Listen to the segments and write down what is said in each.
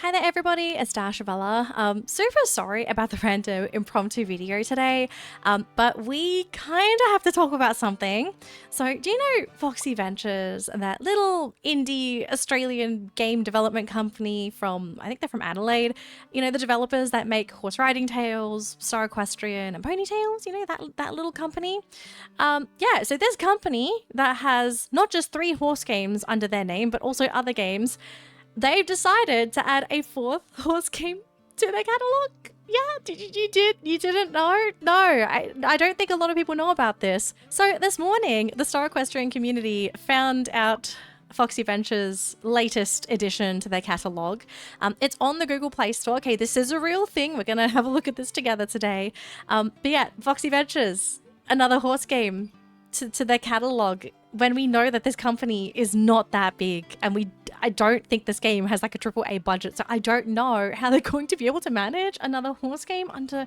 Hi there everybody, it's Dashabella. Super sorry about the random impromptu video today, but we kind of have to talk about something. So do you know Foxy Ventures, that little indie Australian game development company from, I think they're from Adelaide? You know, the developers that make Horse Riding Tales, Star Equestrian and Pony Tales, you know, that little company? Yeah, so this company that has not just 3 horse games under their name, but also other games, they've decided to add a 4th horse game to their catalog. Yeah, you didn't know? No, I don't think a lot of people know about this. So this morning, the Star Equestrian community found out Foxy Ventures' latest addition to their catalog. It's on the Google Play Store. Okay, this is a real thing. We're gonna have a look at this together today. But yeah, Foxy Ventures, another horse game to their catalog, when we know that this company is not that big, and I don't think this game has like a AAA budget, so I don't know how they're going to be able to manage another horse game under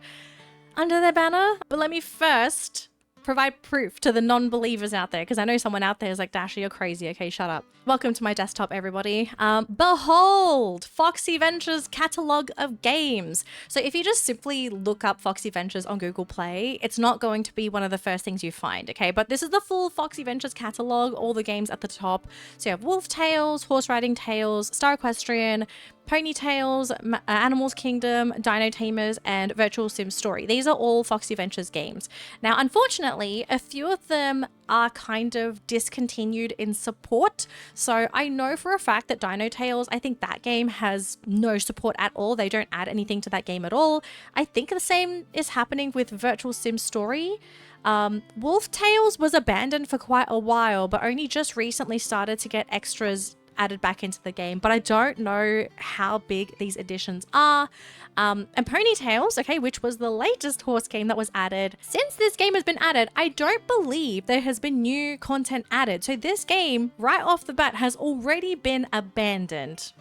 their banner. But let me first provide proof to the non-believers out there, because I know someone out there is like, Dasha, you're crazy. Okay, shut up. Welcome to my desktop, everybody. Behold, Foxy Ventures catalog of games. So if you just simply look up Foxy Ventures on Google Play, it's not going to be one of the first things you find, okay? But this is the full Foxy Ventures catalog, all the games at the top. So you have Wolf Tales, Horse Riding Tales, Star Equestrian, Pony Tales, Animals Kingdom, Dino Tamers, and Virtual Sim Story. These are all Foxy Ventures games. Now, unfortunately, a few of them are kind of discontinued in support. So I know for a fact that Dino Tales, I think that game has no support at all. They don't add anything to that game at all. I think the same is happening with Virtual Sim Story. Wolf Tales was abandoned for quite a while, but only just recently started to get extras added back into the game, but I don't know how big these additions are. And Pony Tales, okay, which was the latest horse game that was added. Since this game has been added, I don't believe there has been new content added. So this game, right off the bat, has already been abandoned,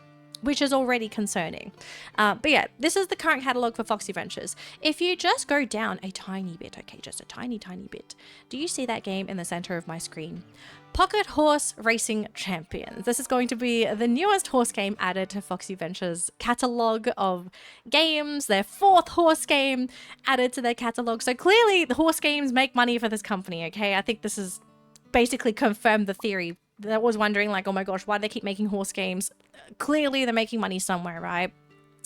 which is already concerning. But yeah, this is the current catalog for Foxy Ventures. If you just go down a tiny bit, okay, just a tiny bit, do you see that game in the center of my screen? Pocket Horse Racing Champions. This is going to be the newest horse game added to Foxy Ventures' catalog of games, their 4th horse game added to their catalog. So clearly the horse games make money for this company, okay? I think this is basically confirmed the theory that was wondering, like, oh my gosh, why do they keep making horse games? Clearly they're making money somewhere, right?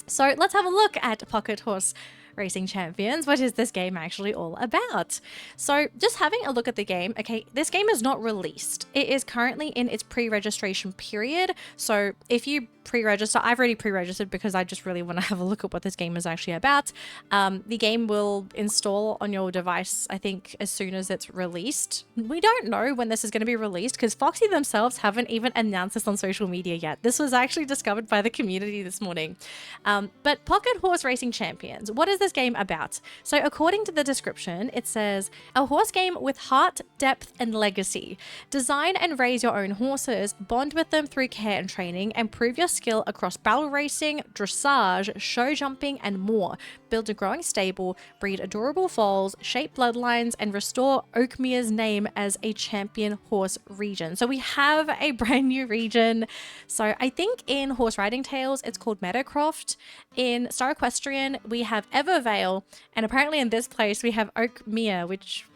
So let's have a look at Pocket Horse Racing Champions. What is this game actually all about? So just having a look at the game, okay, this game is not released. It is currently in its pre-registration period. So if you pre-register, I've already pre-registered because I just really want to have a look at what this game is actually about. The game will install on your device, I think, as soon as it's released. We don't know when this is going to be released because Foxy themselves haven't even announced this on social media yet. This was actually discovered by the community this morning. But Pocket Horse Racing Champions, what is this game about? So according to the description, it says, a horse game with heart, depth, and legacy. Design and raise your own horses, bond with them through care and training, and prove your skill across barrel racing, dressage, show jumping, and more. Build a growing stable, breed adorable foals, shape bloodlines, and restore Oakmere's name as a champion horse region. So we have a brand new region. So I think in Horse Riding Tales, it's called Meadowcroft. In Star Equestrian, we have Evervale, and apparently in this place we have Oakmere, which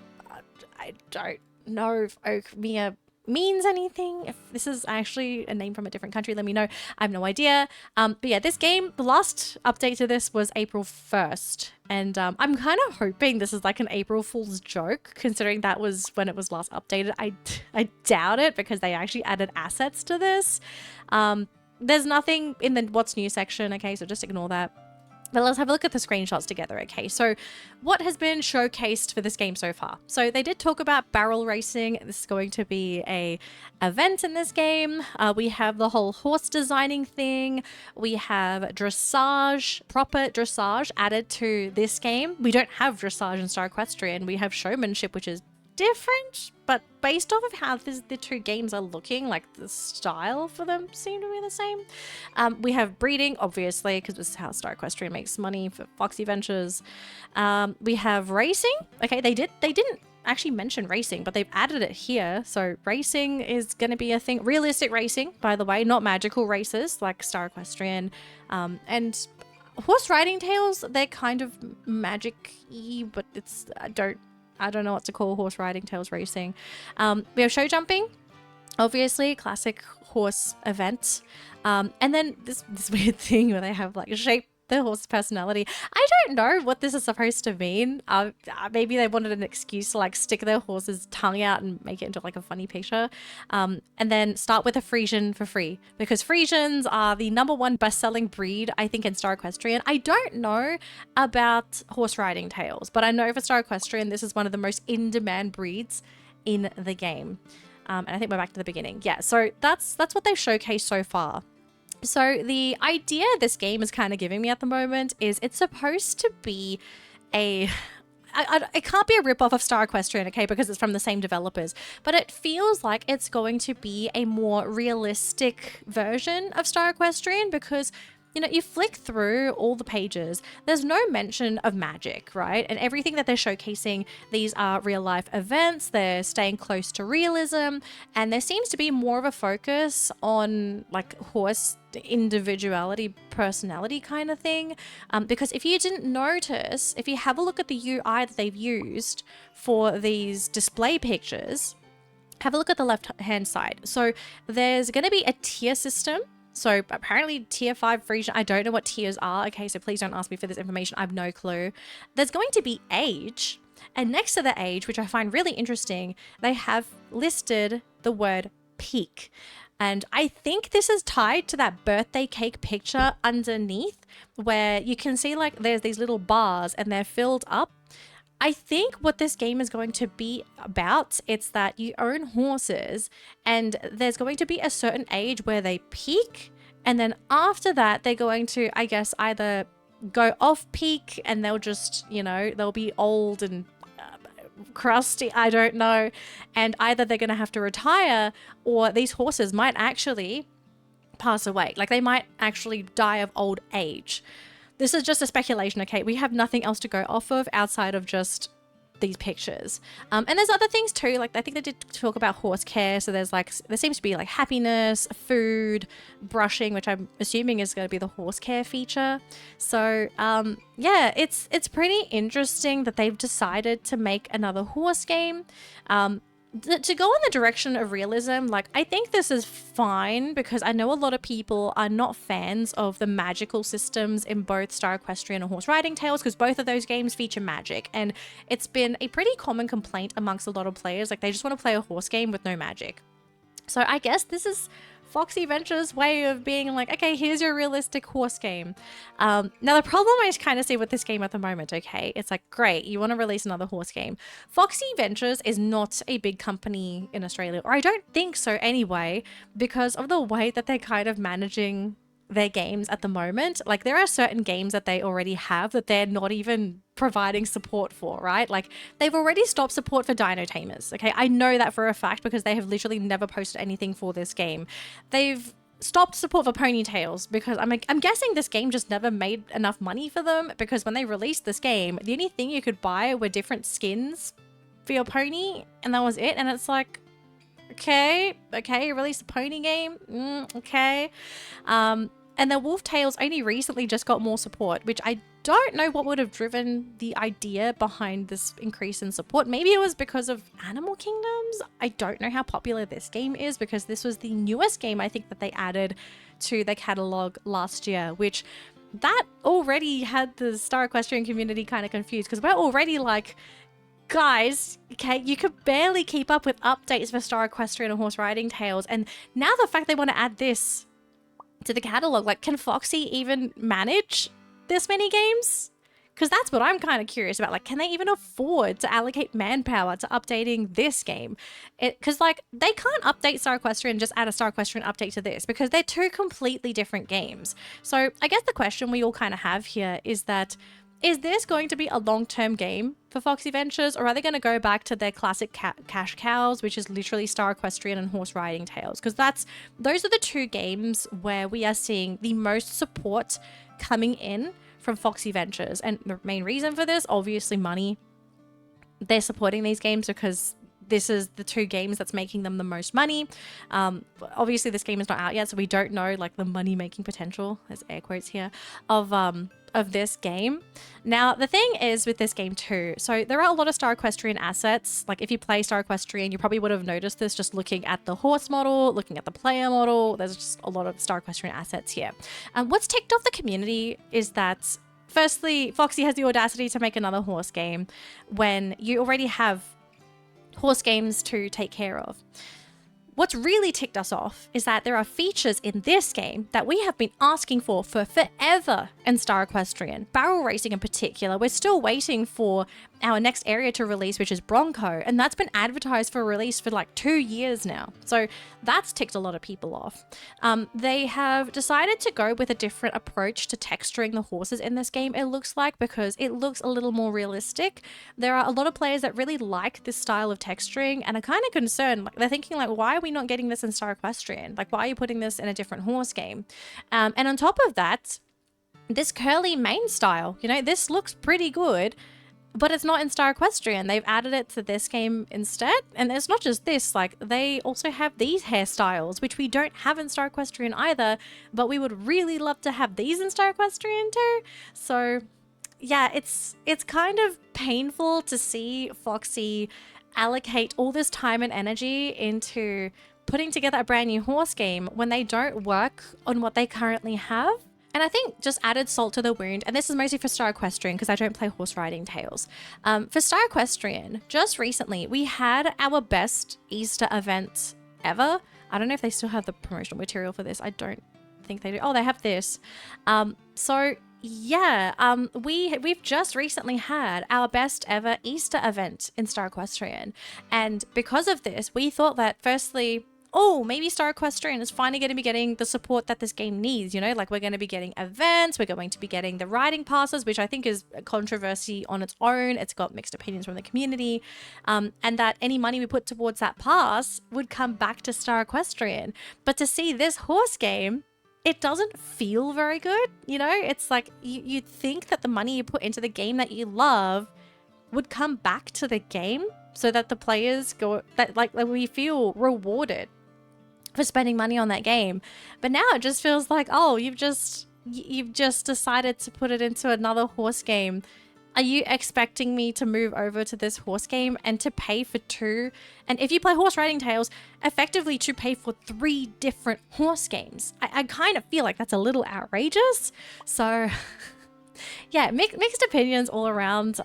I don't know if Oakmere means anything. If this is actually a name from a different country, let me know. I have no idea. But yeah, this game, the last update to this was April 1st. And I'm kind of hoping this is like an April Fool's joke, considering that was when it was last updated. I doubt it because they actually added assets to this. There's nothing in the what's new section, okay, so just ignore that. But let's have a look at the screenshots together, okay? So what has been showcased for this game so far? So they did talk about barrel racing. This is going to be a event in this game. We have the whole horse designing thing. We have dressage, proper dressage added to this game. We don't have dressage in Star Equestrian. We have showmanship, which is different, but based off of how the 2 games are looking, like the style for them seem to be the same. We have breeding, obviously, because this is how Star Equestrian makes money for Foxy Ventures. We have racing. Okay, they didn't actually mention racing, but they've added it here. So racing is going to be a thing. Realistic racing, by the way, not magical races like Star Equestrian. And horse riding tales, they're kind of magic-y, but it's, I don't know what to call horse riding tales racing. We have show jumping, obviously, classic horse event. And then this weird thing where they have like shape the horse's personality. I don't know what this is supposed to mean. Maybe they wanted an excuse to like stick their horse's tongue out and make it into like a funny picture. And then start with a Frisian for free, because Frisians are the #1 best-selling breed, I think, in Star Equestrian. I don't know about horse riding tales, but I know for Star Equestrian, this is one of the most in-demand breeds in the game. And I think we're back to the beginning. Yeah, so that's what they've showcased so far. So the idea this game is kind of giving me at the moment is it's supposed to be it can't be a ripoff of Star Equestrian, okay, because it's from the same developers, but it feels like it's going to be a more realistic version of Star Equestrian because, you know, you flick through all the pages, there's no mention of magic, right? And everything that they're showcasing, these are real life events, they're staying close to realism, and there seems to be more of a focus on like horse individuality, personality kind of thing. Because if you didn't notice, if you have a look at the UI that they've used for these display pictures, have a look at the left hand side. So there's going to be a tier system. So apparently tier 5 Frisian, I don't know what tiers are. Okay, so please don't ask me for this information. I have no clue. There's going to be age. And next to the age, which I find really interesting, they have listed the word peak. And I think this is tied to that birthday cake picture underneath where you can see like there's these little bars and they're filled up. I think what this game is going to be about, it's that you own horses and there's going to be a certain age where they peak. And then after that, they're going to, I guess, either go off peak and they'll just, you know, they'll be old and crusty, I don't know. And either they're going to have to retire or these horses might actually pass away. Like they might actually die of old age. This is just a speculation, okay? We have nothing else to go off of outside of just these pictures. And there's other things too. Like I think they did talk about horse care. So there seems to be like happiness, food, brushing, which I'm assuming is going to be the horse care feature. So yeah, it's pretty interesting that they've decided to make another horse game. To go in the direction of realism, like I think this is fine because I know a lot of people are not fans of the magical systems in both Star Equestrian and Horse Riding Tales because both of those games feature magic, and it's been a pretty common complaint amongst a lot of players, like they just want to play a horse game with no magic. So I guess this is Foxy Ventures' way of being like, okay, here's your realistic horse game. Now the problem I kind of see with this game at the moment, okay, it's like, great, you want to release another horse game. Foxy Ventures is not a big company in Australia, or I don't think so anyway, because of the way that they're kind of managing their games at the moment. Like there are certain games that they already have that they're not even providing support for, right? Like they've already stopped support for Dino Tamers. Okay, I know that for a fact because they have literally never posted anything for this game. They've stopped support for Ponytails because I'm guessing this game just never made enough money for them, because when they released this game, the only thing you could buy were different skins for your pony, and that was it. And it's like, okay, you released a pony game, okay. And the Wolf Tales only recently just got more support, which I don't know what would have driven the idea behind this increase in support. Maybe it was because of Animal Kingdoms. I don't know how popular this game is because this was the newest game I think that they added to the catalog last year, which that already had the Star Equestrian community kind of confused because we're already like, guys, okay, you could barely keep up with updates for Star Equestrian and Horse Riding Tales, and now the fact they want to add this to the catalog, like, can Foxy even manage this many games? Because that's what I'm kind of curious about. Like, can they even afford to allocate manpower to updating this game? Because like they can't update Star Equestrian and just add a Star Equestrian update to this because they're two completely different games. So I guess the question we all kind of have here is that, is this going to be a long-term game for Foxy Ventures, or are they going to go back to their classic cash cows, which is literally Star Equestrian and Horse Riding Tales? Because those are the two games where we are seeing the most support coming in from Foxy Ventures. And the main reason for this, obviously money. they're supporting these games because this is the two games that's making them the most money. Obviously this game is not out yet, so we don't know like the money making potential, there's air quotes here, of this game. Now the thing is with this game too, so there are a lot of Star Equestrian assets. Like if you play Star Equestrian, you probably would have noticed this just looking at the horse model, looking at the player model. There's just a lot of Star Equestrian assets here. What's ticked off the community is that firstly, Foxy has the audacity to make another horse game when you already have horse games to take care of. What's really ticked us off is that there are features in this game that we have been asking for forever in Star Equestrian. Barrel racing in particular, we're still waiting for our next area to release, which is Bronco, and that's been advertised for release for like 2 years now. So that's ticked a lot of people off. They have decided to go with a different approach to texturing the horses in this game, it looks like, because it looks a little more realistic. There are a lot of players that really like this style of texturing and are kind of concerned. Like, they're thinking like, why are we not getting this in Star Equestrian? Like, why are you putting this in a different horse game? And on top of that, this curly mane style, you know, this looks pretty good, but it's not in Star Equestrian. They've added it to this game instead. And it's not just this, like they also have these hairstyles, which we don't have in Star Equestrian either, but we would really love to have these in Star Equestrian too. So yeah, it's kind of painful to see Foxy allocate all this time and energy into putting together a brand new horse game when they don't work on what they currently have. And I think just added salt to the wound, and this is mostly for Star Equestrian because I don't play horse riding tales. For Star Equestrian, just recently, we had our best Easter event ever. I don't know if they still have the promotional material for this. I don't think they do. Oh, they have this. So yeah, we've just recently had our best ever Easter event in Star Equestrian. And because of this, we thought that firstly, oh, maybe Star Equestrian is finally going to be getting the support that this game needs, you know, like we're going to be getting events, we're going to be getting the riding passes, which I think is a controversy on its own. It's got mixed opinions from the community, and that any money we put towards that pass would come back to Star Equestrian. But to see this horse game, it doesn't feel very good, you know? It's like you'd think that the money you put into the game that you love would come back to the game so that the players go, that like we feel rewarded for spending money on that game. But now it just feels like, oh, you've just decided to put it into another horse game. Are you expecting me to move over to this horse game and to pay for 2? And if you play Horse Riding Tales, effectively to pay for 3 different horse games. I kind of feel like that's a little outrageous. So yeah, mixed opinions all around.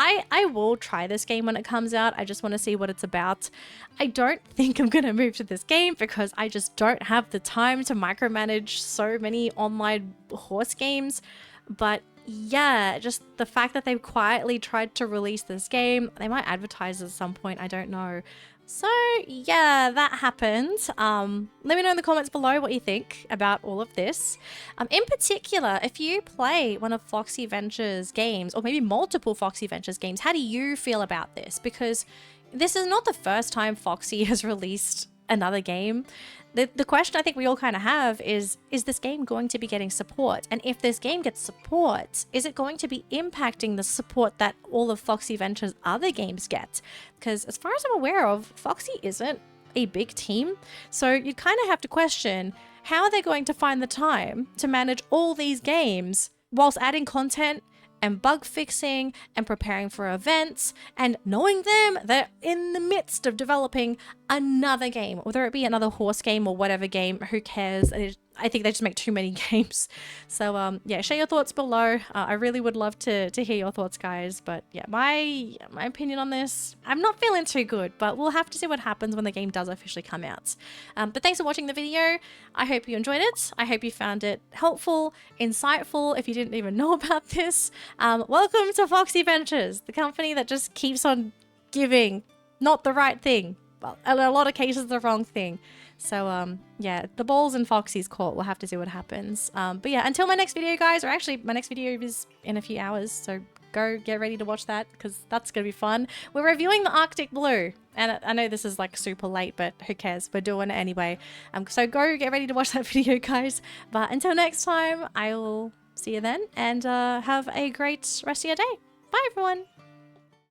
I will try this game when it comes out. I just want to see what it's about. I don't think I'm going to move to this game because I just don't have the time to micromanage so many online horse games. But yeah, just the fact that they've quietly tried to release this game, they might advertise at some point, I don't know. So yeah, that happened. Let me know in the comments below what you think about all of this. In particular, if you play one of Foxy Ventures games, or maybe multiple Foxy Ventures games, how do you feel about this? Because this is not the first time Foxy has released another game. The question I think we all kind of have is this game going to be getting support? And if this game gets support, is it going to be impacting the support that all of Foxy Ventures' other games get? Because as far as I'm aware of, Foxy isn't a big team. So you kind of have to question, how are they going to find the time to manage all these games whilst adding content and bug fixing and preparing for events, and knowing them, they're in the midst of developing another game, whether it be another horse game or whatever game, who cares? I think they just make too many games. So yeah, share your thoughts below. I really would love to hear your thoughts, guys. But yeah, my opinion on this, I'm not feeling too good, but we'll have to see what happens when the game does officially come out. But thanks for watching the video. I hope you enjoyed it. I hope you found it helpful, insightful, if you didn't even know about this. Welcome to Foxy Ventures, the company that just keeps on giving not the right thing. Well, in a lot of cases, the wrong thing. So, yeah, the ball's in Foxy's court. We'll have to see what happens. But yeah, until my next video, guys, or actually my next video is in a few hours. So go get ready to watch that because that's going to be fun. We're reviewing the Arctic Blue. And I know this is like super late, but who cares? We're doing it anyway. So go get ready to watch that video, guys. But until next time, I will see you then and have a great rest of your day. Bye, everyone.